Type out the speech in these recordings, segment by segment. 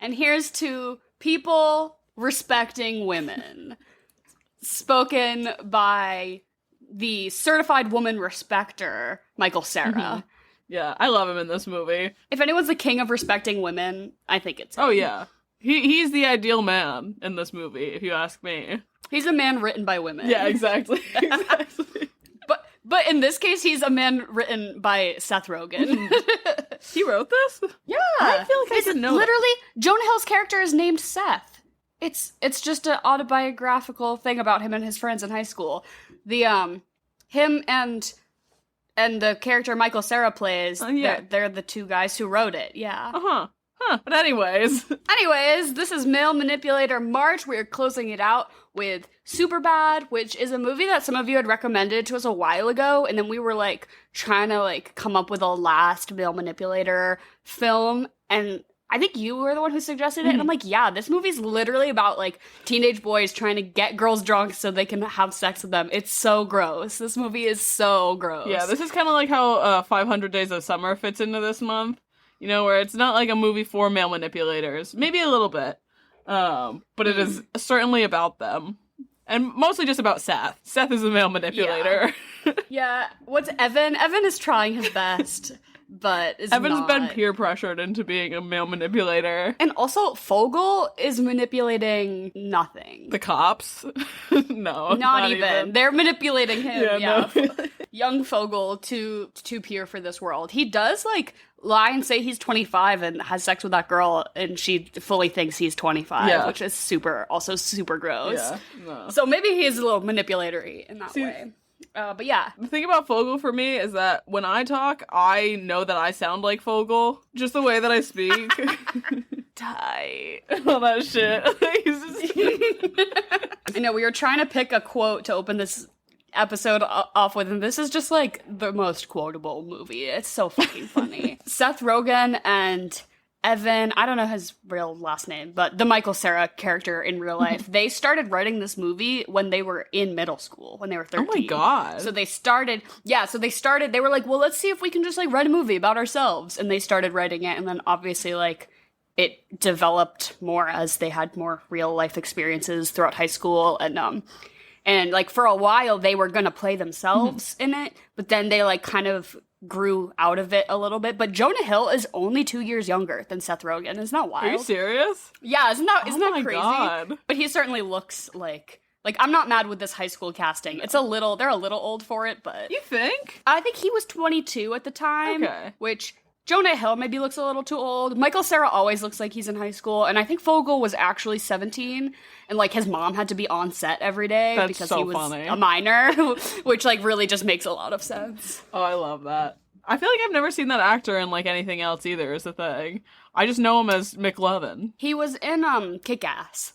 And here's to people respecting women. Spoken by the certified woman respecter, Michael Cera. Mm-hmm. Yeah, I love him in this movie. If anyone's the king of respecting women, I think it's him. Oh, yeah. He's the ideal man in this movie, if you ask me. He's a man written by women. Yeah, exactly. Exactly. But in this case, he's a man written by Seth Rogen. He wrote this? Yeah. I feel like I didn't know literally, Jonah Hill's character is named Seth. It's just an autobiographical thing about him and his friends in high school. The him and the character Michael Cera plays, they're the two guys who wrote it. Yeah. Uh-huh. Huh. But anyways, this is Male Manipulator March. We're closing it out with Superbad, which is a movie that some of you had recommended to us a while ago, and then we were like trying to like come up with a last Male Manipulator film, and I think you were the one who suggested it, and I'm like, yeah, this movie's literally about like teenage boys trying to get girls drunk so they can have sex with them. It's so gross. This movie is so gross. Yeah, this is kind of like how 500 Days of Summer fits into this month. You know, where it's not like a movie for male manipulators. Maybe a little bit. But it is certainly about them. And mostly just about Seth. Seth is a male manipulator. Yeah. What's Evan? Evan is trying his best, but is Evan's been peer pressured into being a male manipulator. And also, Fogel is manipulating nothing. The cops? No. Not even. They're manipulating him. Yeah. No. Young Fogel to peer for this world. He does, like, lie and say he's 25 and has sex with that girl, and she fully thinks he's 25, which is super gross. Yeah, no. So maybe he's a little manipulatory in that way. But yeah. The thing about Fogel for me is that when I talk, I know that I sound like Fogel. Just the way that I speak. Tight. All that shit. I know, we were trying to pick a quote to open this episode off with, and this is just like the most quotable movie. It's so fucking funny. Seth Rogen and Evan, I don't know his real last name, but the Michael Cera character in real life, they started writing this movie when they were in middle school, when they were 13. Oh my god. So they started, they were like, well, let's see if we can just like write a movie about ourselves, and they started writing it, and then obviously like it developed more as they had more real life experiences throughout high school, and like for a while they were gonna play themselves in it, but then they like kind of grew out of it a little bit. But Jonah Hill is only 2 years younger than Seth Rogen. Isn't that wild? Are you serious? Yeah, isn't that crazy? God. But he certainly looks like I'm not mad with this high school casting. They're a little old for it, but You think? I think he was 22 at the time. Okay. Which Jonah Hill maybe looks a little too old. Michael Cera always looks like he's in high school, and I think Fogel was actually 17, and like his mom had to be on set every day because he was a minor, which like really just makes a lot of sense. Oh, I love that. I feel like I've never seen that actor in like anything else either, is the thing. I just know him as McLovin. He was in Kick-Ass.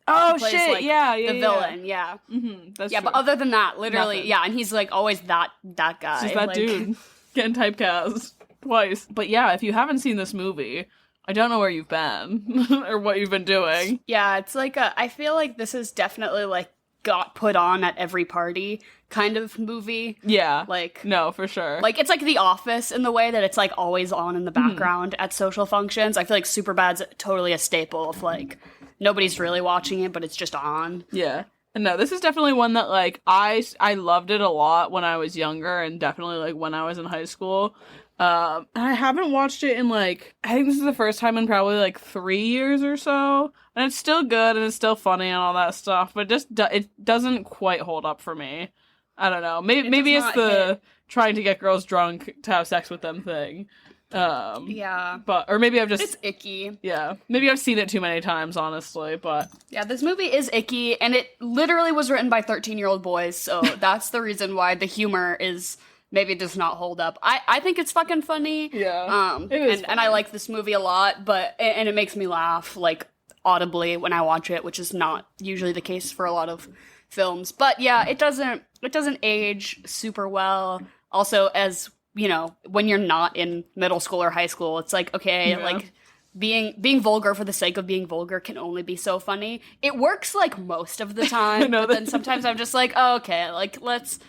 Oh plays, shit! Like, the villain. Yeah. Mm-hmm, that's true. But other than that, literally, Nothing. yeah, and he's like always that guy. It's just that like, dude getting typecast twice. But yeah, if you haven't seen this movie, I don't know where you've been or what you've been doing. Yeah, it's like I feel like this is definitely like got put on at every party kind of movie. Yeah. Like, no, for sure. Like, it's like The Office in the way that it's like always on in the background at social functions. I feel like Superbad's totally a staple of like nobody's really watching it, but it's just on. Yeah. No, this is definitely one that like I loved it a lot when I was younger, and definitely like when I was in high school. And I haven't watched it in like, I think this is the first time in probably like 3 years or so. And it's still good and it's still funny and all that stuff, but it doesn't quite hold up for me. I don't know. Maybe it's the trying to get girls drunk to have sex with them thing. Yeah. Or maybe I've just... It's icky. Yeah. Maybe I've seen it too many times, honestly, but... Yeah, this movie is icky, and it literally was written by 13-year-old boys, so that's the reason why the humor is... maybe does not hold up. I think it's fucking funny. Yeah. It is and I like this movie a lot, and it makes me laugh, like, audibly when I watch it, which is not usually the case for a lot of films. But yeah, it doesn't age super well. Also, as, you know, when you're not in middle school or high school, it's like, okay, like, being vulgar for the sake of being vulgar can only be so funny. It works, like, most of the time, but then sometimes I'm just like, oh, okay, like, let's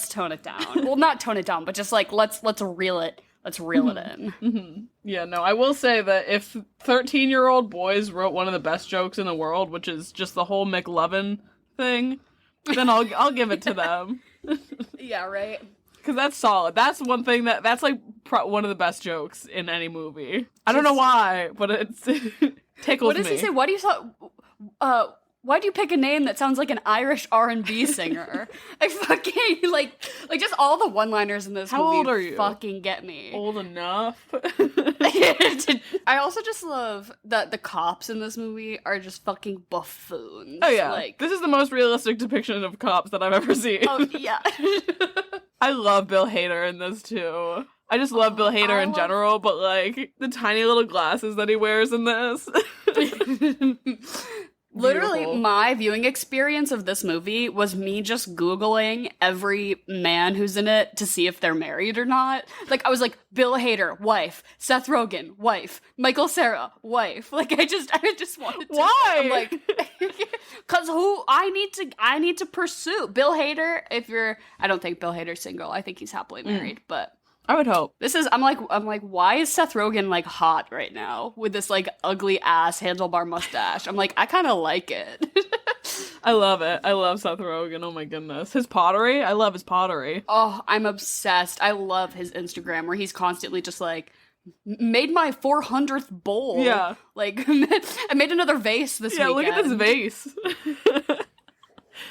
tone it down. Well, not tone it down, but just like let's reel it let's reel it in. Mm-hmm. Yeah, no, I will say that if 13-year-old boys wrote one of the best jokes in the world, which is just the whole McLovin thing, then I'll give it to them. Yeah, right. Because that's solid. That's one thing that's like one of the best jokes in any movie. I don't know why, but it's tickles me. What does he say? Why do you pick a name that sounds like an Irish R&B singer? I fucking, like just all the one-liners in this movie. How old are you? Fucking get me. Old enough. I also just love that the cops in this movie are just fucking buffoons. Oh yeah, like, this is the most realistic depiction of cops that I've ever seen. Oh yeah. I love Bill Hader in this too. I just love Bill Hader in general, but like the tiny little glasses that he wears in this. Literally, Beautiful. my viewing experience of this movie was me just Googling every man who's in it to see if they're married or not. Like, I was like, Bill Hader, wife. Seth Rogen, wife. Michael Cera, wife. Like, I just wanted to. Why? I'm like, because I need to pursue. Bill Hader, I don't think Bill Hader's single. I think he's happily married, but. I would hope. I'm like, why is Seth Rogen like hot right now with this like ugly ass handlebar mustache? I'm like, I kind of like it. I love it. I love Seth Rogen. Oh my goodness. His pottery. I love his pottery. Oh, I'm obsessed. I love his Instagram where he's constantly just like, made my 400th bowl. Yeah. Like, I made another vase this weekend. Yeah, look at this vase.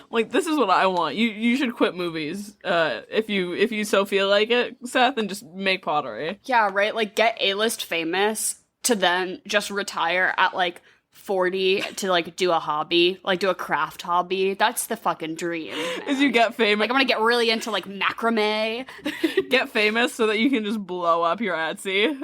Like, this is what I want. You should quit movies if you so feel like it, Seth, and just make pottery. Yeah, right? Like, get A-list famous to then just retire at, like, 40 to, like, do a hobby. Like, do a craft hobby. That's the fucking dream, man. Is you get famous. Like, I'm gonna get really into, like, macrame. Get famous so that you can just blow up your Etsy.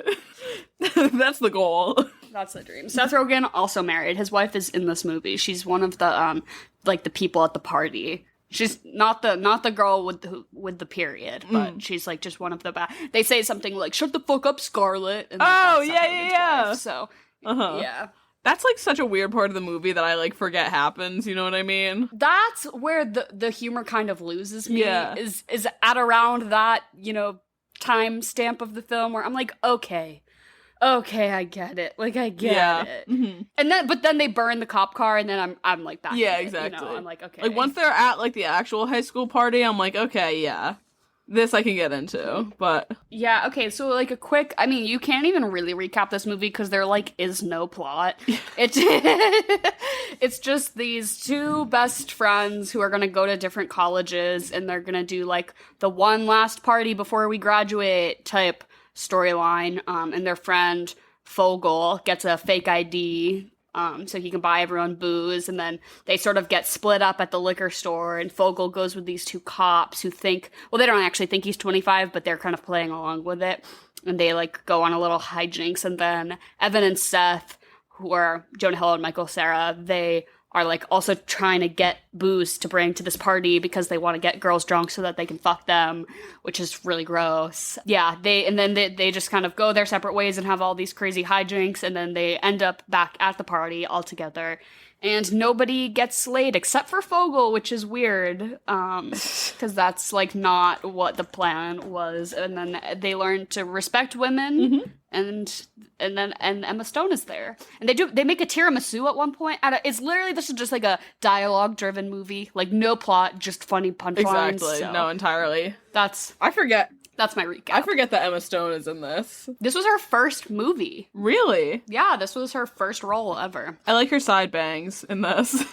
That's the goal. That's the dream. Seth Rogen also married. His wife is in this movie. She's one of the like the people at the party. She's not the girl with the period, but she's like just one of the They say something like "Shut the fuck up, Scarlett." And yeah. Wife, so yeah. That's like such a weird part of the movie that I like forget happens. You know what I mean? That's where the humor kind of loses me. Yeah. Is at around that time stamp of the film where I'm like, okay, I get it. Like, I get it. Mm-hmm. And then they burn the cop car, and then I'm like back. Yeah, in exactly. It, I'm like, okay. Like, once they're at like the actual high school party, I'm like, okay, yeah, this I can get into. But yeah, okay. So like a quick, I mean, you can't even really recap this movie because there like is no plot. It's just these two best friends who are gonna go to different colleges, and they're gonna do like the one last party before we graduate type storyline, and their friend Fogel gets a fake ID so he can buy everyone booze, and then they sort of get split up at the liquor store, and Fogel goes with these two cops who think, well, they don't actually think he's 25, but they're kind of playing along with it, and they like go on a little hijinks, and then Evan and Seth, who are Jonah Hill and Michael Cera, they are like also trying to get booze to bring to this party because they want to get girls drunk so that they can fuck them, which is really gross. Yeah, they just kind of go their separate ways and have all these crazy hijinks, and then they end up back at the party all together. And nobody gets laid except for Fogel, which is weird, because that's like not what the plan was. And then they learn to respect women, and then Emma Stone is there, and they make a tiramisu at one point. It's literally, this is just like a dialogue driven movie, like no plot, just funny punchlines. Exactly, so no, entirely. I forget. That's my recap. I forget that Emma Stone is in this. This was her first movie. Really? Yeah, this was her first role ever. I like her side bangs in this.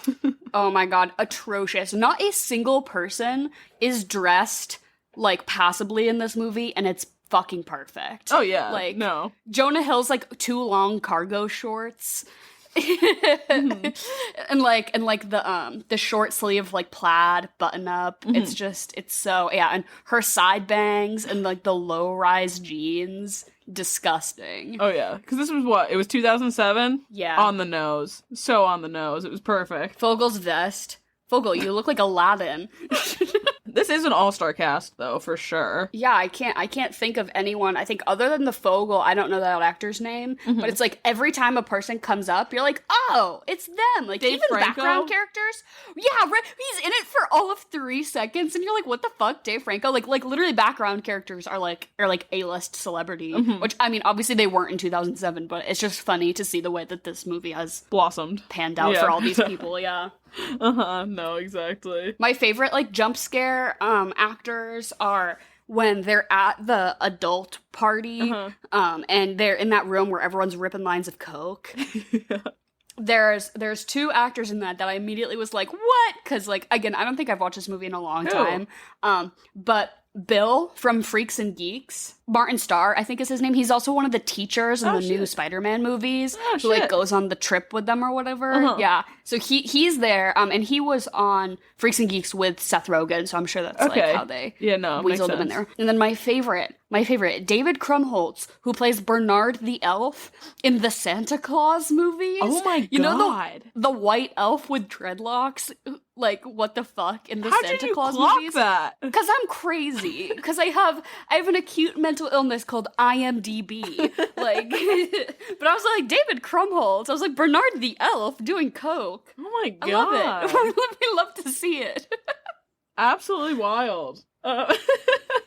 Oh my god, atrocious. Not a single person is dressed, like, passably in this movie, and it's fucking perfect. Oh yeah, like, no. Jonah Hill's, like, too long cargo shorts. and the short sleeve like plaid button up, it's so, yeah, and her side bangs and like the low rise jeans, disgusting. Oh yeah, because this was what, it was 2007. Yeah, on the nose, so on the nose. It was perfect. Fogel's vest. Fogel, you look like Aladdin. This is an all-star cast, though, for sure. Yeah, I can't think of anyone. I think other than the Fogel, I don't know that actor's name, but it's like every time a person comes up, you're like, oh, it's them. Like, Dave even Franco? background characters. Yeah, right. He's in it for all of 3 seconds, and you're like, what the fuck, Dave Franco? Like literally background characters are like A-list celebrity, which, I mean, obviously they weren't in 2007, but it's just funny to see the way that this movie has Blossomed. panned out for all these people, yeah. No, exactly. My favorite, like, jump scare actors are when they're at the adult party, and they're in that room where everyone's ripping lines of coke. There's 2 actors in that I immediately was like, what? Because, like, again, I don't think I've watched this movie in a long time. But Bill from Freaks and Geeks, Martin Starr, I think is his name. He's also one of the teachers in the new Spider-Man movies who, like, goes on the trip with them or whatever. Yeah. So he's there, and he was on Freaks and Geeks with Seth Rogen, so I'm sure that's, like, how they weaseled him in there. And then my favorite, David Krumholtz, who plays Bernard the Elf in the Santa Claus movies. Oh my God. You know the white elf with dreadlocks? Like, what the fuck in the Santa Claus movies? That? Because I'm crazy. Because I have an acute mental illness called IMDb. Like, but I was like, David Krumholtz. I was like, Bernard the Elf doing coke. Oh my God. I love it. I love to see it. Absolutely wild.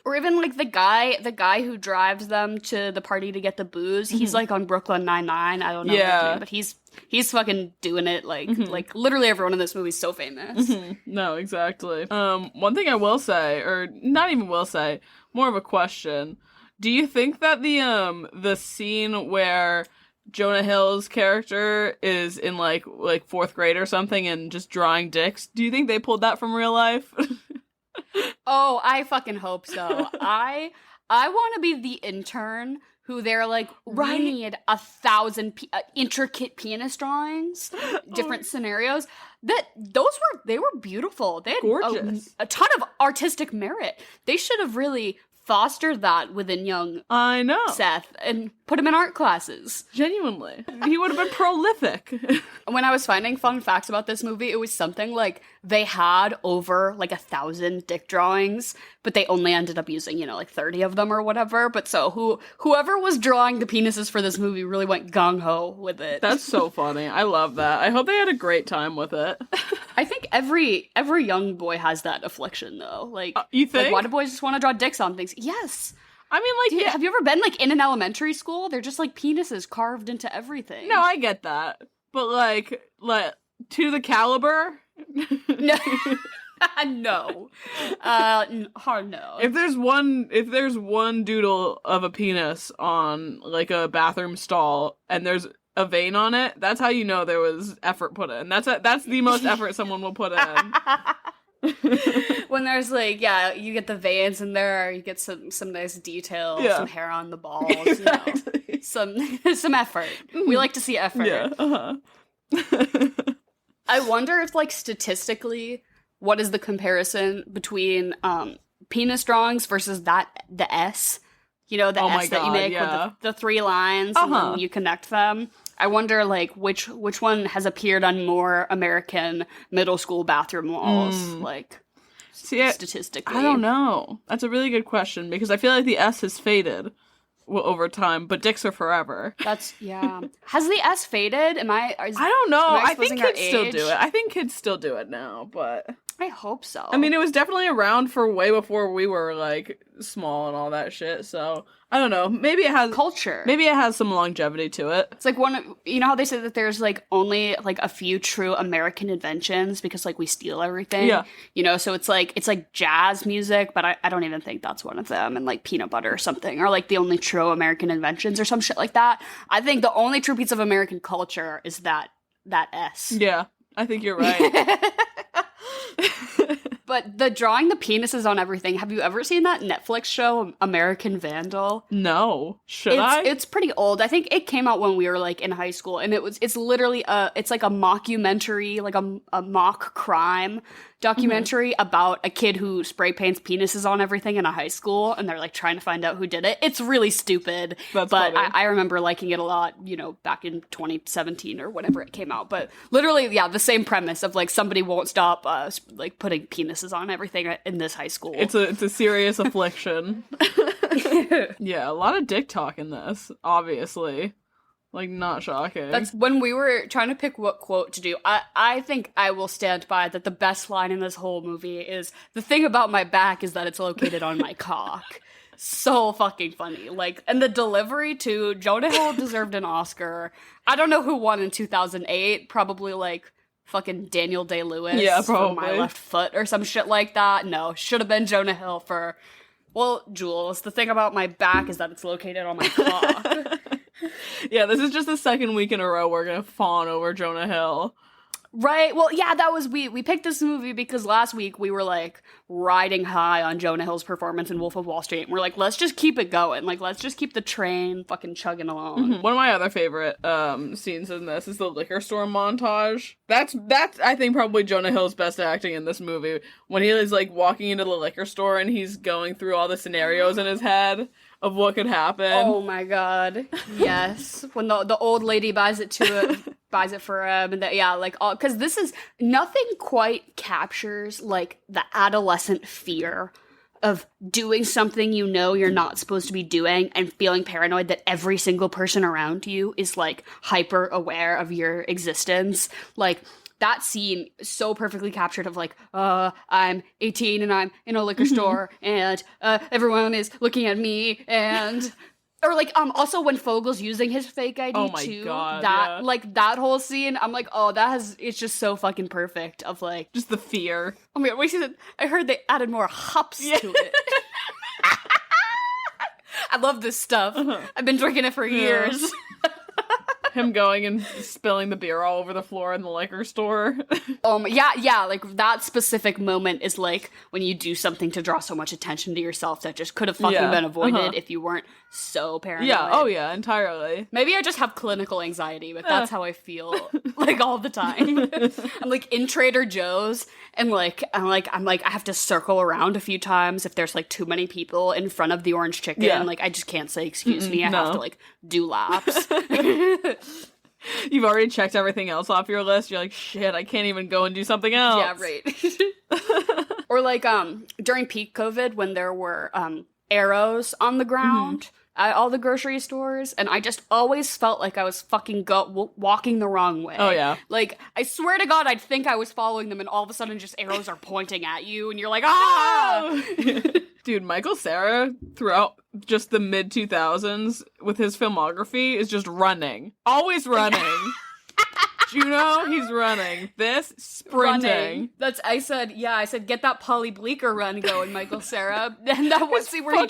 Or even, like, the guy who drives them to the party to get the booze. He's, like, on Brooklyn Nine-Nine. I don't know his name, but he's fucking doing it. Like, like, literally everyone in this movie is so famous. No, exactly. One thing I will say, or not even will say, more of a question. Do you think that the scene where Jonah Hill's character is in, like 4th grade or something and just drawing dicks, do you think they pulled that from real life? Oh, I fucking hope so. I want to be the intern who they're like, we need 1,000 intricate penis drawings, different scenarios. They were beautiful. They had gorgeous. A ton of artistic merit. They should have really fostered that within young Seth and put him in art classes. Genuinely. He would have been prolific. When I was finding fun facts about this movie, it was something like they had over like 1,000 dick drawings, but they only ended up using, like 30 of them or whatever. But so whoever was drawing the penises for this movie really went gung-ho with it. That's so funny. I love that. I hope they had a great time with it. I think every young boy has that affliction, though. Like, you think? Like, why do boys just want to draw dicks on things? Yes. I mean, like, have you ever been, like, in an elementary school? They're just, like, penises carved into everything. No, I get that. But, like to the caliber? No. No. Hard no. If there's one doodle of a penis on, like, a bathroom stall, and there's a vein on it, that's how you know there was effort put in. That's the most effort someone will put in. When there's, like, you get the veins in there, you get some nice detail, some hair on the balls, exactly. Some effort. We like to see effort. Yeah. I wonder if, like, statistically, what is the comparison between penis drawings versus the S? The S that you make with the 3 lines and then you connect them. I wonder, like, which one has appeared on more American middle school bathroom walls, like, statistically. I don't know. That's a really good question, because I feel like the S has faded over time, but dicks are forever. Has the S faded? I don't know. I think kids still do it. I think kids still do it now, but I hope so. I mean, it was definitely around for way before we were, like, small and all that shit, so I don't know. Maybe it has culture. Maybe it has some longevity to it. It's like you know how they say that there's, like, only, like, a few true American inventions because, like, we steal everything. Yeah. So it's like jazz music, but I don't even think that's one of them. And, like, peanut butter or something, or, like, the only true American inventions or some shit like that. I think the only true piece of American culture is that S. Yeah, I think you're right. But the drawing the penises on everything, have you ever seen that Netflix show, American Vandal? No. Should I? It's pretty old. I think it came out when we were, like, in high school, and it's literally it's like a mockumentary, like a mock crime documentary about a kid who spray paints penises on everything in a high school, and they're like trying to find out who did it. It's really stupid, That's but funny. I remember liking it a lot, you know, back in 2017 or whenever it came out. But literally, yeah, the same premise of like somebody won't stop like putting penises on everything in this high school. It's a serious affliction. Yeah, a lot of dick talk in this, obviously. Like, not shocking. That's when we were trying to pick what quote to do. I think I will stand by that the best line in this whole movie is, the thing about my back is that it's located on my cock. So fucking funny. Like, and the delivery too. Jonah Hill deserved an Oscar. I don't know who won in 2008. Probably like fucking Daniel Day-Lewis. Yeah, for probably. My Left Foot or some shit like that. No, should have been Jonah Hill for, well, Jules, the thing about my back is that it's located on my cock. Yeah, this is just the second week in a row we're gonna fawn over Jonah Hill. Right. Well, yeah, that was we picked this movie because last week we were like riding high on Jonah Hill's performance in Wolf of Wall Street. And we're like, let's just keep it going. Like, let's just keep the train fucking chugging along. One of my other favorite scenes in this is the liquor store montage. That's I think probably Jonah Hill's best acting in this movie, when he is like walking into the liquor store and he's going through all the scenarios in his head of what could happen. Oh my god. Yes. When the old lady buys it for him, and yeah, like, all, because this is, nothing quite captures like the adolescent fear of doing something you know you're not supposed to be doing and feeling paranoid that every single person around you is like hyper aware of your existence. Like, that scene so perfectly captured of like, I'm 18 and I'm in a liquor store and everyone is looking at me, and or like also when Fogel's using his fake ID Oh my too. God, that yeah. like that whole scene, I'm like, oh, it's just so fucking perfect of like, Just the fear. oh my god, wait, I heard they added more hops to it. I love this stuff. I've been drinking it for years. Him going and spilling the beer all over the floor in the liquor store. Yeah, like that specific moment is like when you do something to draw so much attention to yourself that just could have fucking been avoided if you weren't so paranoid. Yeah, oh yeah, entirely. Maybe I just have clinical anxiety, but that's how I feel like all the time. I'm like in Trader Joe's and I'm like I have to circle around a few times if there's like too many people in front of the orange chicken. Yeah. Like I just can't say excuse me. I no. have to like do laps. You've already checked everything else off your list. You're like, shit, I can't even go and do something else. Yeah, right. Or like during peak COVID when there were arrows on the ground at all the grocery stores, and I just always felt like I was fucking walking the wrong way. Oh, yeah. Like, I swear to God, I'd think I was following them, and all of a sudden just arrows are pointing at you, and you're like, ah! Dude, Michael Cera, throughout just the mid-2000s, with his filmography, is just running. Always running. Juno, he's running. This, sprinting. Running. I said, get that Polly Bleeker run going, Michael Cera. And that one scene where he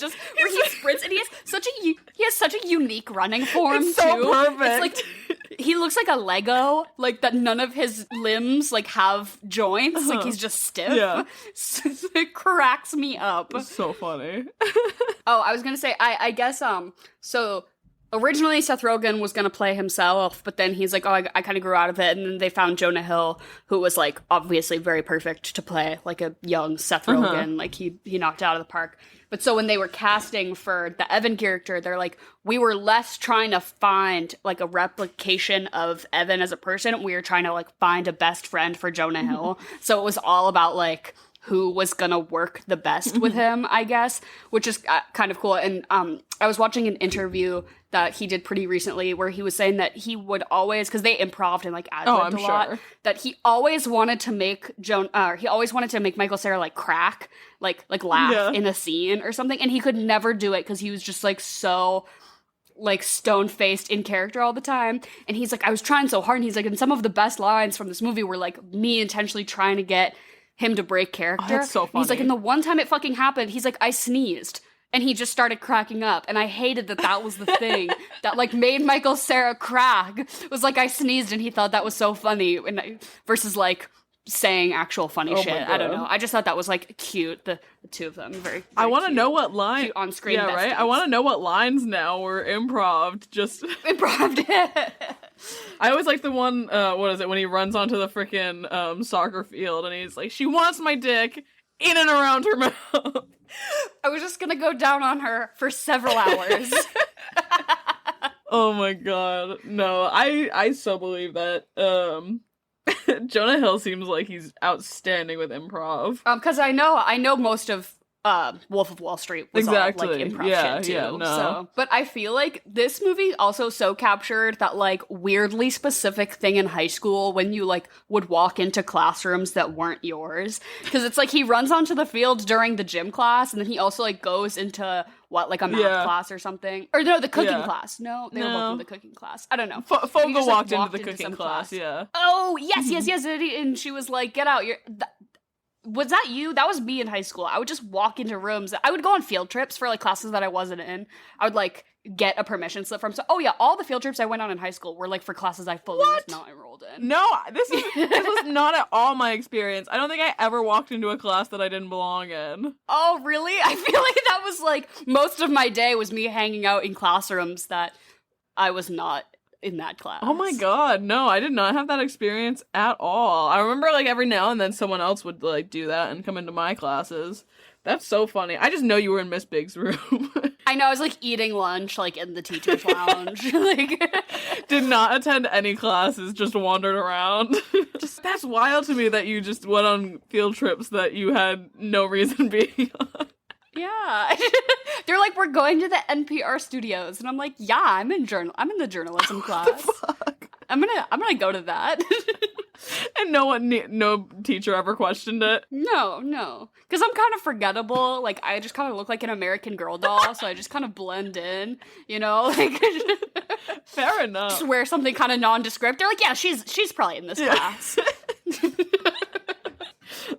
sprints, and he has such a unique running form, It's so too. perfect. It's like, he looks like a Lego, like that none of his limbs, like, have joints. Like, he's just stiff. Yeah. It cracks me up. It's so funny. Oh, I was gonna say, I guess, so originally Seth Rogen was gonna play himself, but then he's like, oh, I kind of grew out of it, and then they found Jonah Hill, who was, like, obviously very perfect to play, like, a young Seth Rogen. Like, he knocked it out of the park. But so when they were casting for the Evan character, they're like, we were less trying to find, like, a replication of Evan as a person. We were trying to, like, find a best friend for Jonah Hill. So it was all about, like, who was gonna work the best with him, I guess, which is kind of cool. And I was watching an interview that he did pretty recently where he was saying that he would always, because they improv'd and like ad-libbed a lot, that he always wanted to make Michael Cera like crack, like laugh in a scene or something, and he could never do it because he was just like so like stone-faced in character all the time. And he's like, I was trying so hard, and he's like, and some of the best lines from this movie were like me intentionally trying to get him to break character. Oh, that's so funny. He's like, and the one time it fucking happened, he's like, I sneezed. And he just started cracking up. And I hated that was the thing that, like, made Michael Cera crack. It was like, I sneezed, and he thought that was so funny. Versus, like, saying actual funny shit. I don't know. I just thought that was, like, cute. The two of them. Very I want to know what line. On-screen Yeah, right? I want to know what lines now were improv. Just improv. I always like the one, what is it, when he runs onto the freaking soccer field and he's like, she wants my dick in and around her mouth. I was just gonna go down on her for several hours. Oh my god. No, I so believe that. Jonah Hill seems like he's outstanding with improv. Because I know most of Wolf of Wall Street was exactly. all, like, improv shit, too. Yeah, no. So, but I feel like this movie also so captured that, like, weirdly specific thing in high school when you, like, would walk into classrooms that weren't yours. Because it's like he runs onto the field during the gym class, and then he also, like, goes into, what, like a math class or something? Or no, the cooking class. No, they were both in the cooking class. I don't know. Fogo walked into the cooking class, yeah. Oh, yes. And she was like, get out, was that you? That was me in high school. I would just walk into rooms. I would go on field trips for, like, classes that I wasn't in. I would, like, get a permission slip from. So, all the field trips I went on in high school were, like, for classes I fully was not enrolled in. No, this was not at all my experience. I don't think I ever walked into a class that I didn't belong in. Oh, really? I feel like that was, like, most of my day was me hanging out in classrooms that I was not in that class. Oh my god, no, I did not have that experience at all. I remember, like, every now and then someone else would, like, do that and come into my classes. That's so funny. I just know you were in Miss Big's room. I know, I was, like, eating lunch, like, in the teacher's lounge. Like, did not attend any classes, just wandered around. That's wild to me that you just went on field trips that you had no reason being on. Yeah. They're like, we're going to the NPR studios. And I'm like, yeah, I'm in the journalism class. Fuck? I'm gonna go to that. And no teacher ever questioned it? No. Because I'm kind of forgettable. Like, I just kind of look like an American Girl doll, so I just kind of blend in, you know? Like, fair enough. Just wear something kind of nondescript. They're like, yeah, she's probably in this class.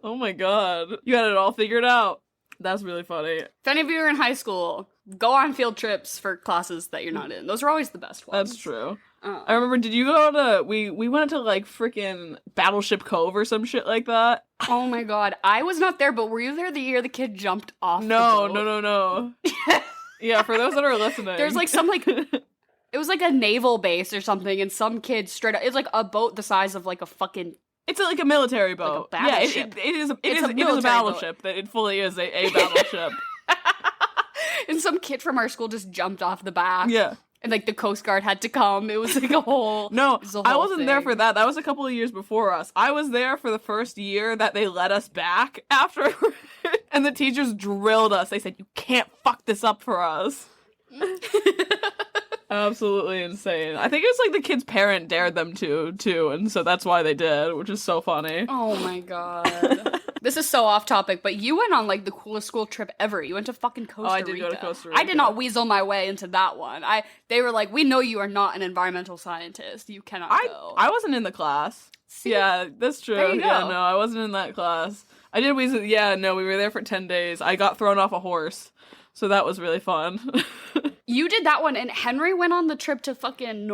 Oh my god. You had it all figured out. That's really funny. If any of you are in high school, go on field trips for classes that you're not in. Those are always the best ones. That's true. I remember, did you go to, we went to, like, freaking Battleship Cove or some shit like that? Oh my god. I was not there, but were you there the year the kid jumped off the boat? No. Yeah, for those that are listening. There's, like, some, like, it was, like, a naval base or something, and some kid straight up, it's, like, a boat the size of, like, a fucking... It's like a military boat. Like a battleship. Yeah, it is a battleship. That it fully is a battleship. And some kid from our school just jumped off the back. Yeah. And, like, the Coast Guard had to come. It was, like, a whole... No, I wasn't there for that. That was a couple of years before us. I was there for the first year that they let us back after. And the teachers drilled us. They said, you can't fuck this up for us. Absolutely insane. I think it was like the kid's parent dared them to, too, and so that's why they did, which is so funny. Oh my god. This is so off topic, but you went on, like, the coolest school trip ever. You went to fucking Costa Rica. Oh, I did go to Costa Rica. I did not weasel my way into that one. They were like, we know you are not an environmental scientist. You cannot go. I wasn't in the class. See? Yeah, that's true. There you go. Yeah, no, I wasn't in that class. I did weasel. Yeah, no, we were there for 10 days. I got thrown off a horse, so that was really fun. You did that one, and Henry went on the trip to fucking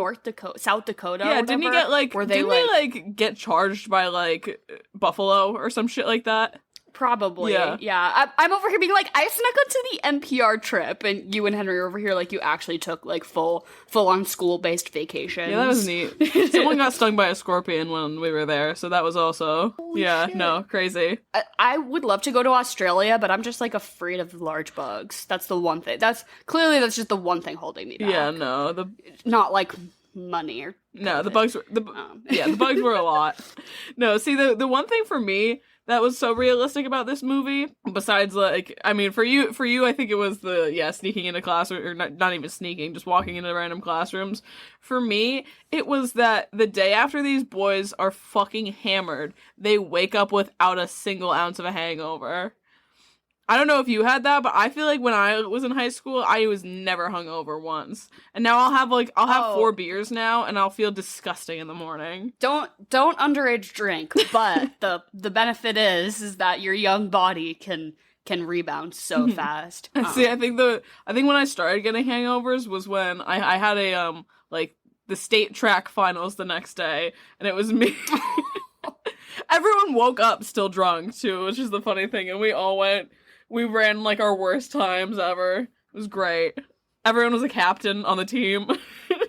South Dakota. Yeah, didn't he get, like, didn't they, like, get charged by, like, Buffalo or some shit like that? Probably. Yeah. I'm over here being like, I snuck onto the NPR trip, and you and Henry are over here like you actually took, like, full on school-based vacations. Yeah, that was neat. Someone got stung by a scorpion when we were there, so that was also... Holy yeah, shit. No, crazy. I would love to go to Australia, but I'm just, like, afraid of large bugs. That's the one thing. That's just the one thing holding me back. Yeah, no. Not, like, money or... No, the bugs were... the bugs were a lot. No, see, the one thing for me... that was so realistic about this movie, besides, like, I mean, for you, I think it was sneaking into class, or not even sneaking, just walking into random classrooms. For me, it was that the day after these boys are fucking hammered, they wake up without a single ounce of a hangover. I don't know if you had that, but I feel like when I was in high school, I was never hungover once. And now I'll have 4 beers now, and I'll feel disgusting in the morning. Don't underage drink, but the benefit is that your young body can rebound so fast. See, I think when I started getting hangovers was when I had a the state track finals the next day, and it was me. Everyone woke up still drunk too, which is the funny thing, and we ran, like, our worst times ever. It was great. Everyone was a captain on the team.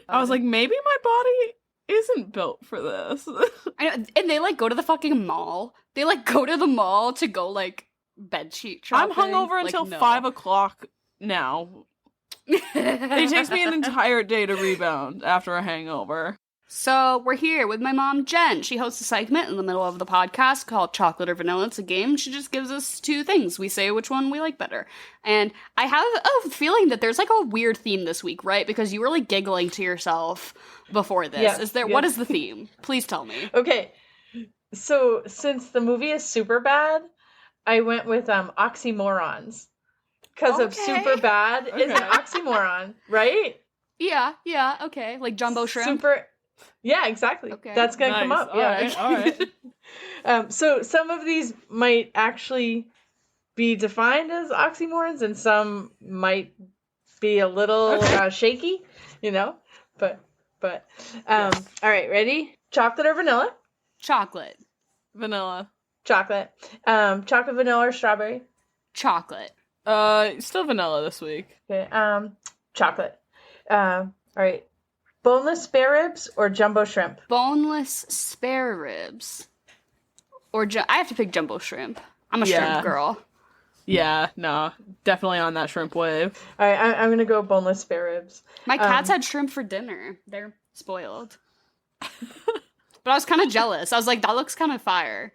I was like, maybe my body isn't built for this. And they like go to the fucking mall. They like go to the mall to go like bedsheet shopping. I'm hungover until 5 o'clock now. It takes me an entire day to rebound after a hangover. So we're here with my mom, Jen. She hosts a segment in the middle of the podcast called Chocolate or Vanilla. It's a game. She just gives us two things. We say which one we like better. And I have a feeling that there's like a weird theme this week, right? Because you were like giggling to yourself before this. Yes, Is there? yes. What is the theme? Please tell me. Okay, so since the movie is Superbad, I went with oxymorons. Because of Okay. Superbad is an oxymoron, right? Yeah, okay. Like jumbo shrimp. Yeah, exactly. Okay. That's going to come Nice. up. Yeah. All right. So some of these might actually be defined as oxymorons and some might be a little shaky, you know? But all right, ready? Chocolate or vanilla? Chocolate. Vanilla. Chocolate. Chocolate, vanilla, or strawberry? Chocolate. Still vanilla this week. Okay. Chocolate. All right. Boneless spare ribs or jumbo shrimp? Boneless spare ribs. Or I have to pick jumbo shrimp. I'm a shrimp girl. Yeah, no, definitely on that shrimp wave. All right, I'm gonna go boneless spare ribs. My cats had shrimp for dinner. They're spoiled. But I was kind of jealous. I was like, that looks kind of fire.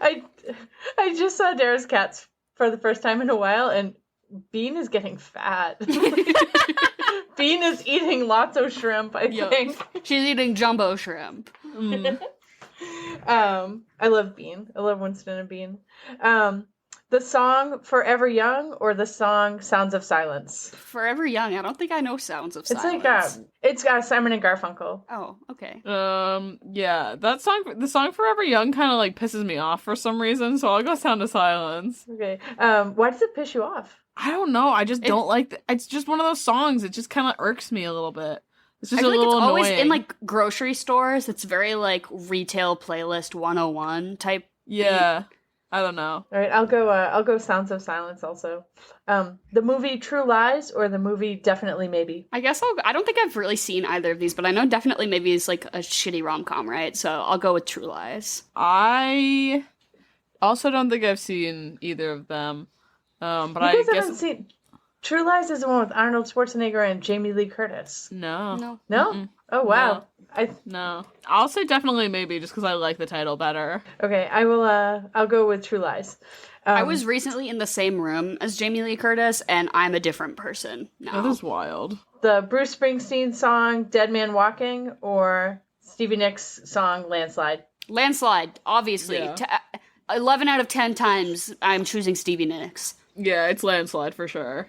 I just saw Dara's cats for the first time in a while, and Bean is getting fat. Bean is eating lots of shrimp, I think. She's eating jumbo shrimp. Mm. I love Bean. I love Winston and Bean. The song Forever Young or the song Sounds of Silence? Forever Young. I don't think I know Sounds of Silence. It's like it's got Simon and Garfunkel. Oh, okay. Yeah, the song Forever Young kind of like pisses me off for some reason, so I'll go Sound of Silence. Okay. Why does it piss you off? I don't know. I just don't like. It's just one of those songs. It just kind of irks me a little bit. It's just I feel a like little it's always annoying. in like grocery stores. It's very like retail playlist 101 type. Yeah, I don't know. All right, I'll go Sounds of Silence also. The movie True Lies or the movie Definitely Maybe? I guess I don't think I've really seen either of these, but I know Definitely Maybe is like a shitty rom-com, right? So I'll go with True Lies. I also don't think I've seen either of them. But You guys I haven't guess seen True Lies is the one with Arnold Schwarzenegger and Jamie Lee Curtis. no. No. No? Mm-mm. Oh wow. No. I'll say Definitely Maybe just because I like the title better. Okay, I will. I'll go with True Lies. I was recently in the same room as Jamie Lee Curtis, and I'm a different person now. That is wild. The Bruce Springsteen song "Dead Man Walking" or Stevie Nicks song "Landslide." Landslide, obviously. Yeah. 11 out of 10 times, I'm choosing Stevie Nicks. Yeah, it's Landslide for sure.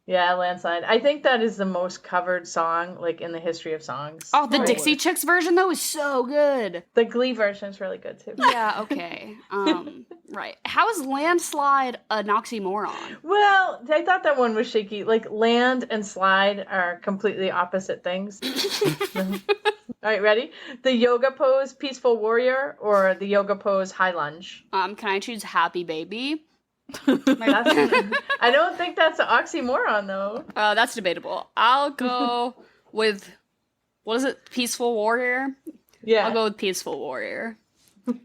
Yeah, "Landslide." I think that is the most covered song like in the history of songs. Oh, the Probably. Dixie Chicks version, though, is so good. The Glee version is really good too. Yeah, okay. Right. How is Landslide an oxymoron? Well, I thought that one was shaky. Like land and slide are completely opposite things. All right, ready? The yoga pose Peaceful Warrior or the yoga pose High Lunge? Can I choose Happy Baby? I don't think that's an oxymoron though. That's debatable. I'll go with, what is it, Peaceful Warrior? Yeah. I'll go with Peaceful Warrior.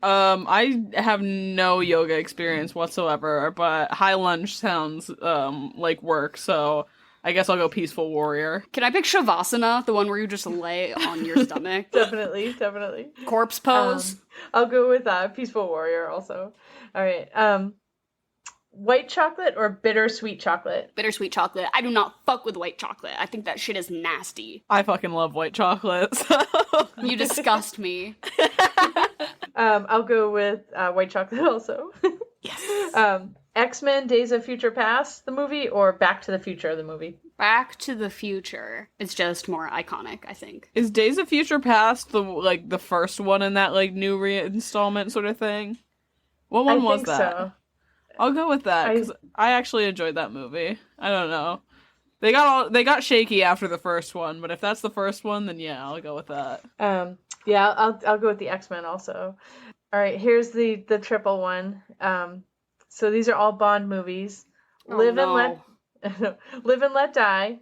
I have no yoga experience whatsoever, but high lunge sounds like work, so I guess I'll go Peaceful Warrior. Can I pick Shavasana, the one where you just lay on your stomach? Definitely. Corpse pose? I'll go with Peaceful Warrior also. All right. White chocolate or bittersweet chocolate? Bittersweet chocolate. I do not fuck with white chocolate. I think that shit is nasty. I fucking love white chocolate. So. You disgust me. I'll go with white chocolate also. Yes. X-Men Days of Future Past, the movie, or Back to the Future, the movie? Back to the Future. It's just more iconic, I think. Is Days of Future Past the first one in that like new reinstallment sort of thing? What one I was think that? so. I'll go with that because I actually enjoyed that movie. I don't know. They got shaky after the first one, but if that's the first one, then yeah, I'll go with that. Yeah, I'll go with the X-Men also. All right, here's the triple one. So these are all Bond movies. Oh, Live no. and Let Die,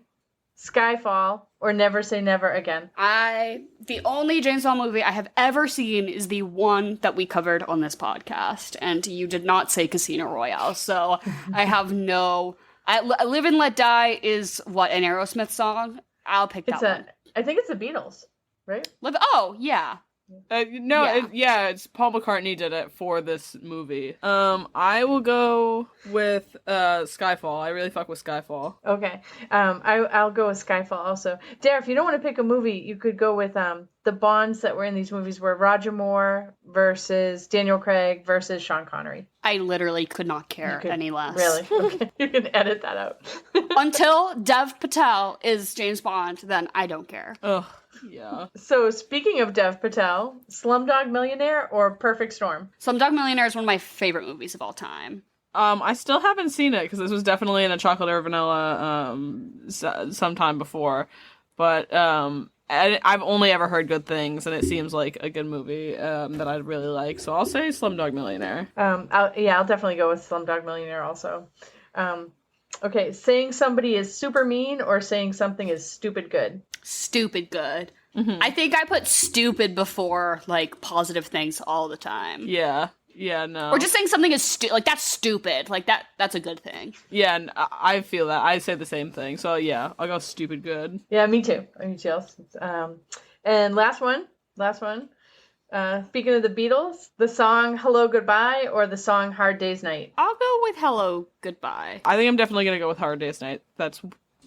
Skyfall, or Never Say Never Again? The only James Bond movie I have ever seen is the one that we covered on this podcast, and you did not say Casino Royale, so I have no... Live and Let Die is, what, an Aerosmith song? I'll pick that one. I think it's the Beatles, right? Oh, yeah. It's Paul McCartney did it for this movie. I will go with Skyfall. I really fuck with Skyfall. Okay. I'll go with Skyfall also. Dare, if you don't want to pick a movie, you could go with the Bonds that were in these movies were Roger Moore versus Daniel Craig versus Sean Connery. I literally could not care any less. Really? Okay. You can edit that out. Until Dev Patel is James Bond, then I don't care. Ugh. Yeah. So speaking of Dev Patel, Slumdog Millionaire or Perfect Storm? Slumdog Millionaire is one of my favorite movies of all time. I still haven't seen it because this was definitely in a chocolate or vanilla sometime before, but I've only ever heard good things, and it seems like a good movie that I'd really like. So I'll say Slumdog Millionaire. I'll definitely go with Slumdog Millionaire also. Okay, saying somebody is super mean or saying something is stupid good? Stupid good. Mm-hmm. I think I put stupid before, like, positive things all the time. Yeah, no. Or just saying something is like, that's stupid. Like, that's a good thing. Yeah, and I feel that. I say the same thing. So, yeah, I'll go stupid good. Yeah, me too. And last one. Speaking of the Beatles, the song Hello Goodbye or the song Hard Day's Night? I'll go with Hello Goodbye. I think I'm definitely going to go with Hard Day's Night. That's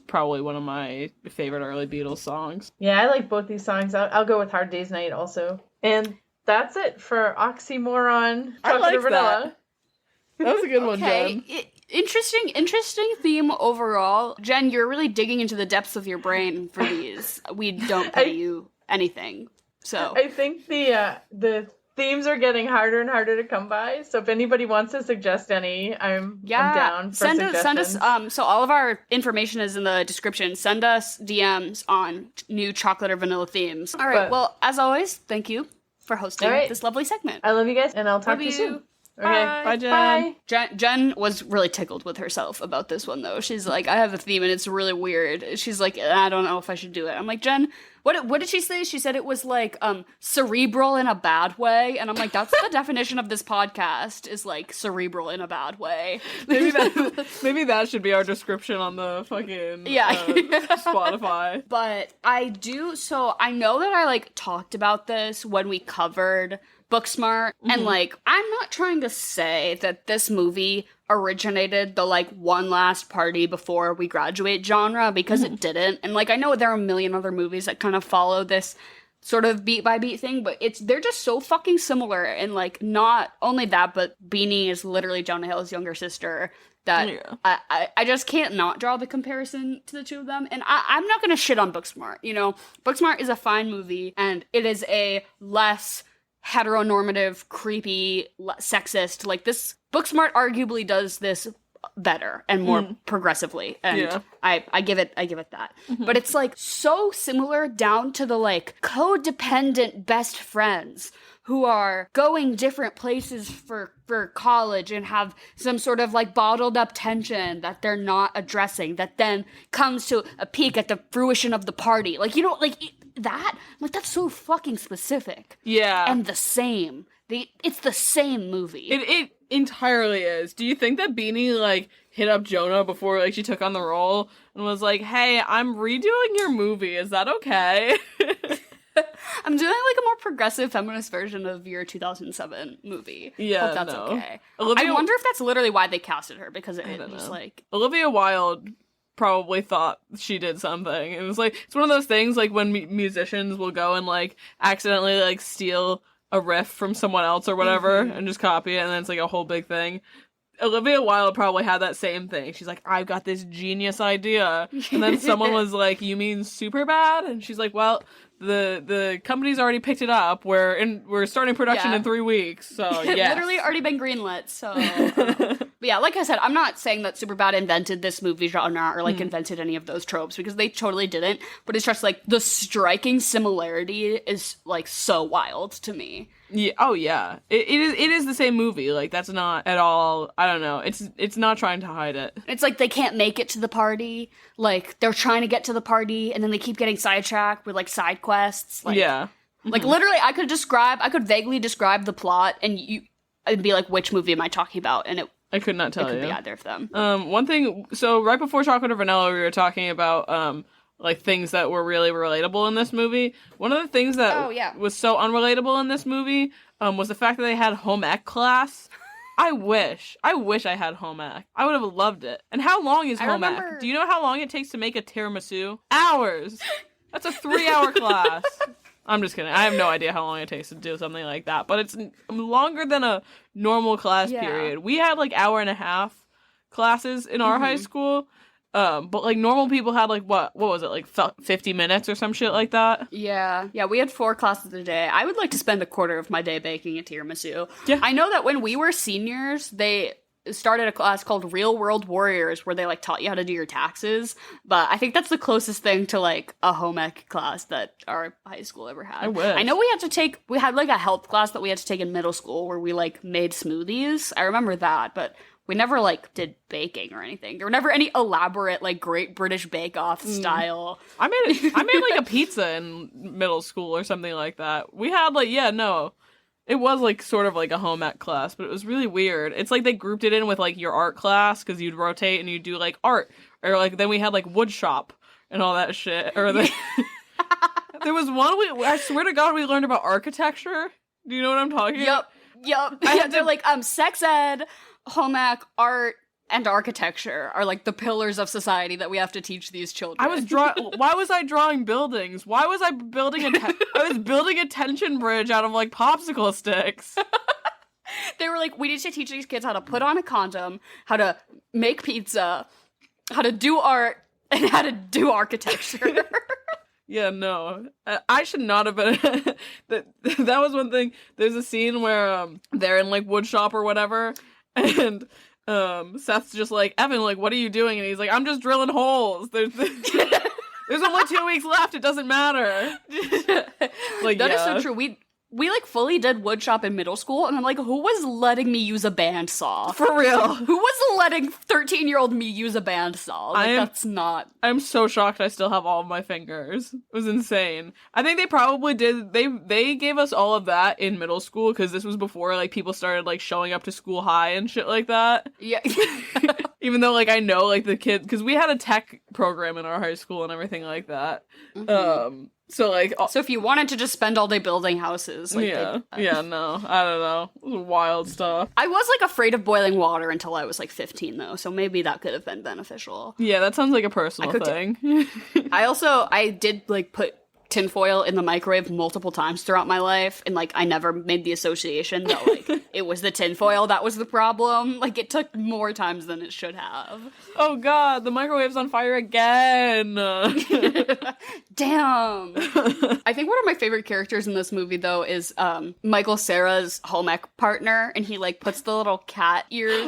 probably one of my favorite early Beatles songs. Yeah, I like both these songs. I'll go with Hard Day's Night also. And that's it for Oxymoron. I like that. That was a good one, Jen. Interesting theme overall. Jen, you're really digging into the depths of your brain for these. We don't pay you anything. So I think the themes are getting harder and harder to come by. So if anybody wants to suggest any, I'm down for suggestions. Send us. So all of our information is in the description. Send us DMs on new chocolate or vanilla themes. All right. Well, as always, thank you for hosting this lovely segment. I love you guys, and I'll talk to you soon. Okay. Bye, Jen. Bye. Jen was really tickled with herself about this one, though. She's like, I have a theme, and it's really weird. She's like, I don't know if I should do it. I'm like, Jen, what did she say? She said it was like cerebral in a bad way, and I'm like, that's the definition of this podcast, is like cerebral in a bad way. Maybe that should be our description on the fucking Spotify. But I know that I like talked about this when we covered Booksmart, and like, I'm not trying to say that this movie originated the like one last party before we graduate genre, because it didn't. And like, I know there are a million other movies that kind of follow this sort of beat by beat thing, but they're just so fucking similar. And like, not only that, but Beanie is literally Jonah Hill's younger sister, that I just can't not draw the comparison to the two of them. And I'm not gonna shit on Booksmart. You know, Booksmart is a fine movie, and it is a less heteronormative, creepy, sexist. Like, this Booksmart arguably does this better and more progressively, and I give it that. But it's like so similar down to the like codependent best friends who are going different places for college and have some sort of like bottled up tension that they're not addressing, that then comes to a peak at the fruition of the party. Like, you know, like that's so fucking specific. Yeah. And the same. It's the same movie. It entirely is. Do you think that Beanie like hit up Jonah before like she took on the role and was like, "Hey, I'm redoing your movie. Is that okay?" I'm doing like a more progressive feminist version of your 2007 movie. Yeah, hope that's okay. I wonder if that's literally why they casted her, because it was like Olivia Wilde probably thought she did something. It was like, it's one of those things like when musicians will go and like accidentally like steal a riff from someone else or whatever and just copy it, and then it's like a whole big thing. Olivia Wilde probably had that same thing. She's like, I've got this genius idea. And then someone was like, you mean Superbad? And she's like, well, the company's already picked it up. We're starting production in 3 weeks. So yeah. Literally already been greenlit, so But yeah, like I said, I'm not saying that Superbad invented this movie genre or like invented any of those tropes because they totally didn't. But it's just like the striking similarity is like so wild to me. Yeah. Oh yeah. It is the same movie. Like that's not at all. I don't know. It's not trying to hide it. It's like they can't make it to the party. Like they're trying to get to the party and then they keep getting sidetracked with like side quests. Like, yeah. Like literally, I could vaguely describe the plot and it'd be like, which movie am I talking about? And I could not tell it you. could be either of them. One thing. So right before Chocolate or Vanilla, we were talking about like things that were really relatable in this movie. One of the things that was so unrelatable in this movie was the fact that they had home ec class. I wish I had home ec. I would have loved it. And how long is home ec? Do you know how long it takes to make a tiramisu? Hours. That's a 3-hour class. I'm just kidding. I have no idea how long it takes to do something like that, but it's longer than a normal class period. We had like 1.5-hour classes in our high school. But like normal people had like what was it, like 50 minutes or some shit like that? Yeah, we had 4 classes a day. I would like to spend a quarter of my day baking a tiramisu. Yeah. I know that when we were seniors, they started a class called Real World Warriors where they like taught you how to do your taxes, but I think that's the closest thing to like a home ec class that our high school ever had. I wish. I know we had like a health class that we had to take in middle school where we like made smoothies. I remember that, but we never like did baking or anything. There were never any elaborate like Great British Bake Off style. I made like a pizza in middle school or something like that. We had like it was like sort of like a home ec class, but it was really weird. It's like they grouped it in with like your art class because you'd rotate and you'd do like art, or like then we had like wood shop and all that shit. Or there was one I swear to God we learned about architecture. Do you know what I'm talking about? Yep. They're like sex ed, home ec, art, and architecture are like the pillars of society that we have to teach these children. Why was I drawing buildings? Why was I building I was building a tension bridge out of like popsicle sticks. They were like, we need to teach these kids how to put on a condom, how to make pizza, how to do art, and how to do architecture. Yeah, no. I should not have been. that was one thing. There's a scene where they're in like wood shop or whatever, and Seth's just like, Evan, like, what are you doing? And he's like, I'm just drilling holes. There's only 2 weeks left. It doesn't matter. Like, that is so true. We like fully did woodshop in middle school, and I'm like, who was letting me use a bandsaw? For real. Who was letting 13-year-old me use a bandsaw? Like, that's not... I'm so shocked I still have all of my fingers. It was insane. I think they probably did... They gave us all of that in middle school, because this was before, like, people started, like, showing up to school high and shit like that. Yeah. Even though, like, I know, like, the kids... Because we had a tech program in our high school and everything like that. Mm-hmm. So, like... So if you wanted to just spend all day building houses... Like, no. I don't know. It was wild stuff. I was, like, afraid of boiling water until I was, like, 15, though, so maybe that could have been beneficial. Yeah, that sounds like a personal thing. I did, like, put tinfoil in the microwave multiple times throughout my life, and, like, I never made the association that, like, it was the tinfoil that was the problem. Like, it took more times than it should have. Oh, God, the microwave's on fire again! Damn! I think one of my favorite characters in this movie, though, is Michael Cera's home ec partner, and he, like, puts the little cat ear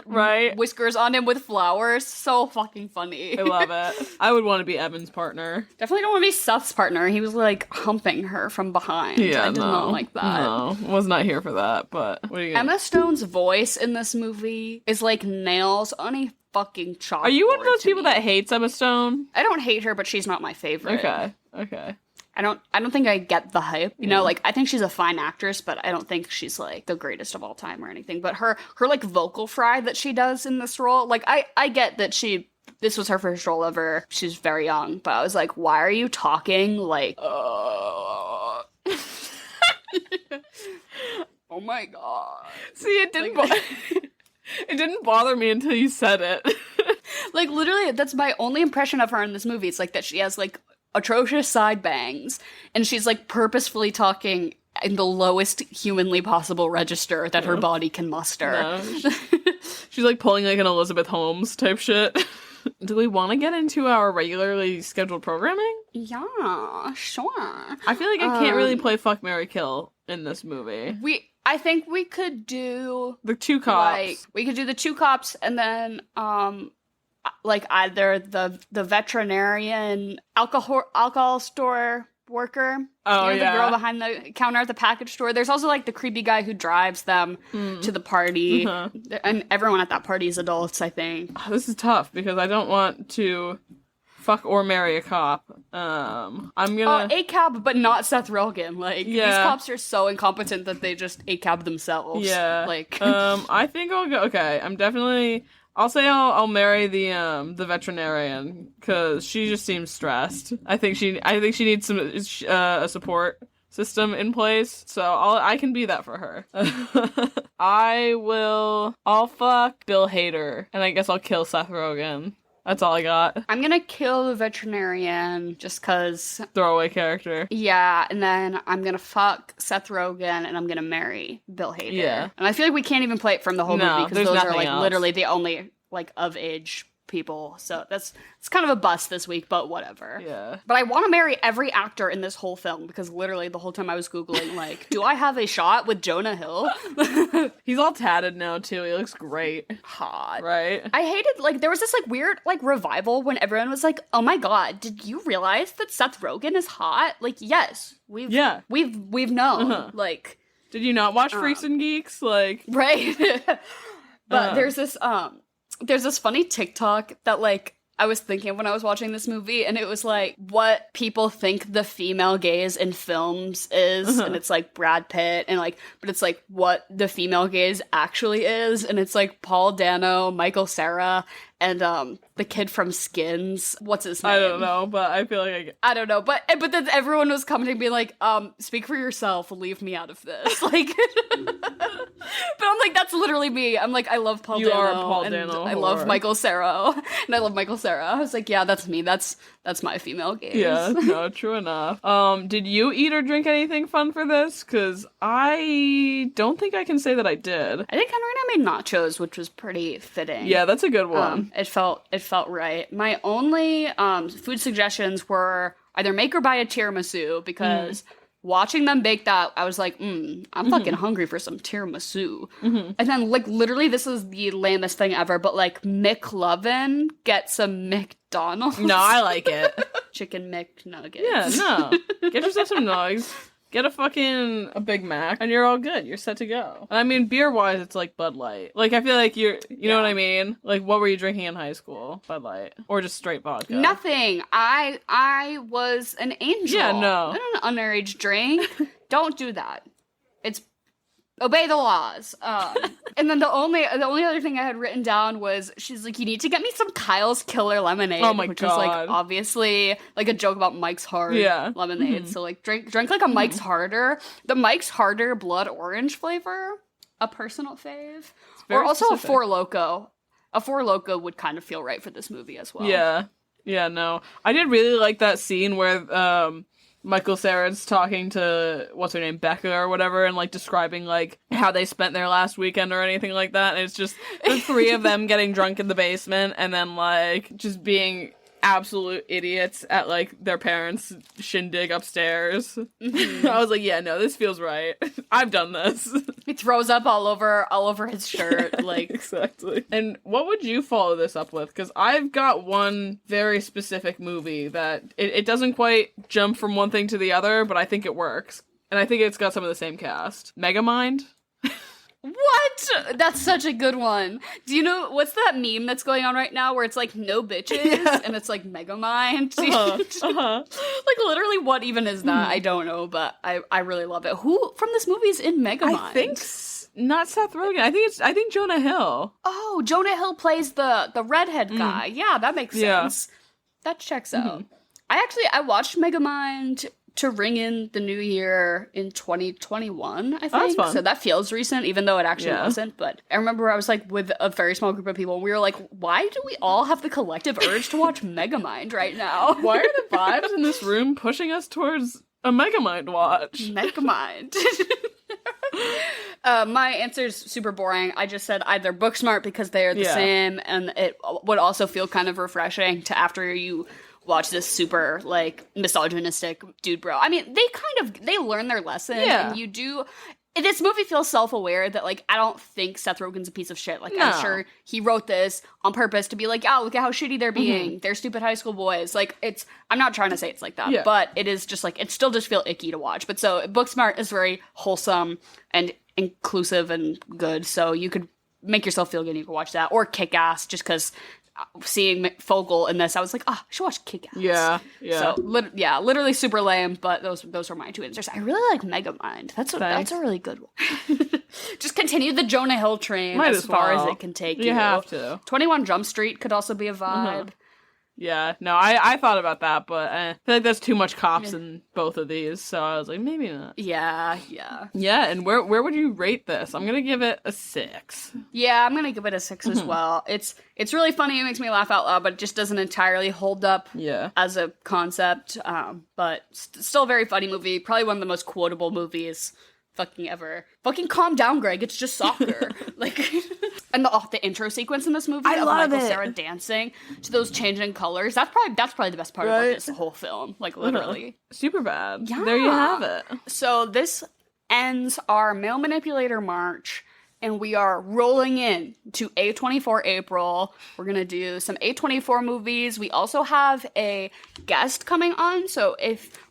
whiskers on him with flowers. So fucking funny. I love it. I would want to be Evan's partner. Definitely don't want to be Seth's partner. He was, like, humping her from behind. Yeah, I did not like that. No, was not here for that, but what are you gonna... Emma Stone's voice in this movie is like nails on a fucking chalkboard. Are you one of those people that hates Emma Stone? I don't hate her, but she's not my favorite. Okay. I don't think I get the hype. You know, like, I think she's a fine actress, but I don't think she's, like, the greatest of all time or anything. But her like, vocal fry that she does in this role, like, I get that this was her first role ever. She's very young, but I was like, why are you talking like, oh my God. See, it didn't bother me until you said it. Like, literally, that's my only impression of her in this movie. It's like that she has, like, atrocious side bangs, and she's, like, purposefully talking in the lowest humanly possible register that her body can muster. No. She's, like, pulling, like, an Elizabeth Holmes type shit. Do we want to get into our regularly scheduled programming? Yeah, sure. I feel like I can't really play Fuck, Marry, Kill in this movie. I think we could do The two cops. like we could do the two cops and then like either the veterinarian alcohol store worker. Oh, The girl behind the counter at the package store. There's also like the creepy guy who drives them to the party. And everyone at that party is adults, I think. Oh, this is tough because I don't want to fuck or marry a cop. I'm gonna A cab, but not Seth Rogen. Like these Yeah. cops are so incompetent that they just a cab themselves. Yeah. Like I think I'll go. Okay, I'll say I'll marry the veterinarian because she just seems stressed. I think she needs some a support system in place, so I can be that for her. I'll fuck Bill Hader, and I guess I'll kill Seth Rogen. That's all I got. I'm gonna kill the veterinarian just cause Throwaway character. yeah, and then I'm gonna fuck Seth Rogen and I'm gonna marry Bill Hader. Yeah. And I feel like we can't even play it from the whole No, movie because there's those are nothing like else. literally the only like of age people. So it's kind of a bust this week, but whatever. Yeah. But I want to marry every actor in this whole film because literally the whole time I was Googling, like, do I have a shot with Jonah Hill? He's all tatted now too. He looks great. Hot. Right? I hated, like, there was this, like, weird, like, revival when everyone was like, oh my god, did you realize that Seth Rogen is hot? Like, yes. We've known. Like, Did you not watch Freaks and Geeks? Like, right? But there's this funny TikTok that, like, I was thinking of when I was watching this movie, and it was like what people think the female gaze in films is, and it's like Brad Pitt, and like, but it's like what the female gaze actually is, and it's like Paul Dano, Michael Cera, and the kid from Skins. What's his name? I don't know, but I feel like I don't know, but then everyone was commenting, being like, speak for yourself, leave me out of this. Like, but I'm like, that's literally me. I'm like, I love Paul You Dano. are a Paul and Dano I whore. love Michael Cera, and I love Michael Cera. I was like, yeah, that's me. That's my female gaze. yeah, no, true enough. Did you eat or drink anything fun for this? Because I don't think I can say that I did. I think Henry and I made nachos, which was pretty fitting. Yeah, that's a good one. It felt right. My only food suggestions were either make or buy a tiramisu because watching them bake that, I was like, I'm fucking hungry for some tiramisu. And then, like, literally, this is the lamest thing ever, but, like, McLovin gets some McDonald's. No, I like it. Chicken McNuggets. Yeah, no. Get yourself some nugs. Get a Big Mac, and you're all good. You're set to go. And I mean, beer-wise, it's like Bud Light. Like, I feel like you know what I mean? Like, what were you drinking in high school? Bud Light. Or just straight vodka? Nothing. I was an angel. Yeah, no. I don't underage drink. Don't do that. It's obey the laws. And then the only other thing I had written down was she's like, you need to get me some Kyle's Killer Lemonade. Oh my which was like God. obviously like a joke about Mike's Hard lemonade. So like drink like a Mike's Harder. The Mike's Harder blood orange flavor, a personal fave. very Or also specific. a Four Loko. A Four Loko would kind of feel right for this movie as well. Yeah. Yeah, no. I did really like that scene where Michael Cera's talking to, what's her name, Becca or whatever, and, like, describing, like, how they spent their last weekend or anything like that. And it's just the three of them getting drunk in the basement and then, like, just being absolute idiots at, like, their parents' shindig upstairs. I was like, yeah, no, this feels right. I've done this. He throws up all over his shirt, like Exactly. And what would you follow this up with? Because I've got one very specific movie that it doesn't quite jump from one thing to the other, but I think it works. And I think it's got some of the same cast. Megamind? what? That's such a good one. Do you know what's that meme that's going on right now where it's like no bitches and it's like Megamind? Like literally, what even is that? I don't know, but I really love it. Who from this movie is in Megamind? I think not Seth Rogen. I think Jonah Hill. Oh, Jonah Hill plays the redhead guy. Yeah, that makes Yeah. sense. That checks out. I watched Megamind to ring in the new year in 2021, I think. that's fun. So that feels recent, even though it actually Yeah. wasn't. But I remember I was like with a very small group of people, and we were like, why do we all have the collective urge to watch Megamind right now? Why are the vibes in this room pushing us towards a Megamind watch? Megamind. My answer's super boring. I just said either Booksmart because they are the same, and it would also feel kind of refreshing to after you watch this super like misogynistic dude bro. I mean, they learn their lesson, and you do. this movie feels self-aware that, like, I don't think Seth Rogen's a piece of shit. Like, No. I'm sure he wrote this on purpose to be like, oh, look at how shitty they're being. They're stupid high school boys. Like, I'm not trying to say it's like that, but it is just, like, it still just feel icky to watch. But so, Booksmart is very wholesome and inclusive and good, so you could make yourself feel good and you can watch that. Or Kick-Ass, just because seeing Fogel in this, I was like, oh, I should watch Kick-Ass. Yeah. So, literally super lame, but those were my two answers. I really like Megamind. That's a really good one. Just continue the Jonah Hill train as far as it can take you. You have to. 21 Jump Street could also be a vibe. Yeah, no, I thought about that, but I feel like that's too much cops in both of these, so I was like, maybe not. Yeah. Yeah, and where would you rate this? I'm gonna give it a 6. Yeah, I'm gonna give it a 6 as well. It's really funny, it makes me laugh out loud, but it just doesn't entirely hold up as a concept. But still a very funny movie, probably one of the most quotable movies fucking ever. Fucking calm down, Greg. It's just soccer. Like, and the intro sequence in this movie I of love Michael it. Cera dancing to those changing colors. That's probably the best part about this whole film. Like, literally. Superbad. Yeah. There you have it. So this ends our Male Manipulator March, and we are rolling in to A24 April. We're gonna do some A24 movies. We also have a guest coming on, so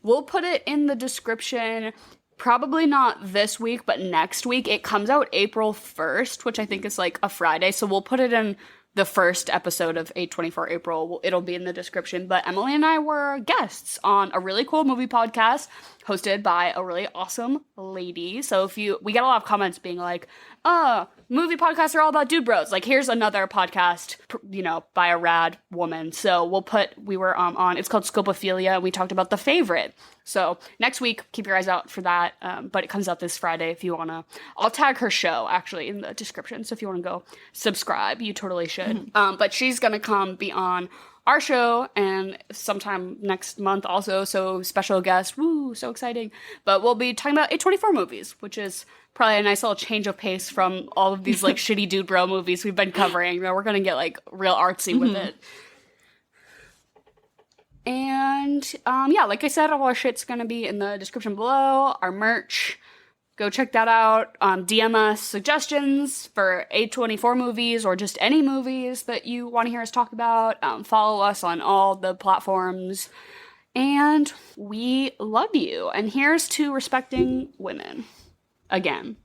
we'll put it in the description. Probably not this week, but next week. It comes out April 1st, which I think is like a Friday. So we'll put it in the first episode of A24 April. It'll be in the description. But Emily and I were guests on a really cool movie podcast hosted by a really awesome lady. So we get a lot of comments being like, movie podcasts are all about dude bros. Like, here's another podcast, by a rad woman. So we were on, it's called Scopophilia, and we talked about The Favorite. So next week, keep your eyes out for that. But it comes out this Friday if you want to. I'll tag her show, actually, in the description. So if you want to go subscribe, you totally should. But she's going to be on our show and sometime next month also. So special guest. Woo, so exciting. But we'll be talking about A24 movies, which is probably a nice little change of pace from all of these, like, shitty dude bro movies we've been covering. We're going to get, like, real artsy with it. And, like I said, all our shit's going to be in the description below. Our merch. Go check that out. DM us suggestions for A24 movies or just any movies that you want to hear us talk about. Follow us on all the platforms. And we love you. And here's to respecting women. Again.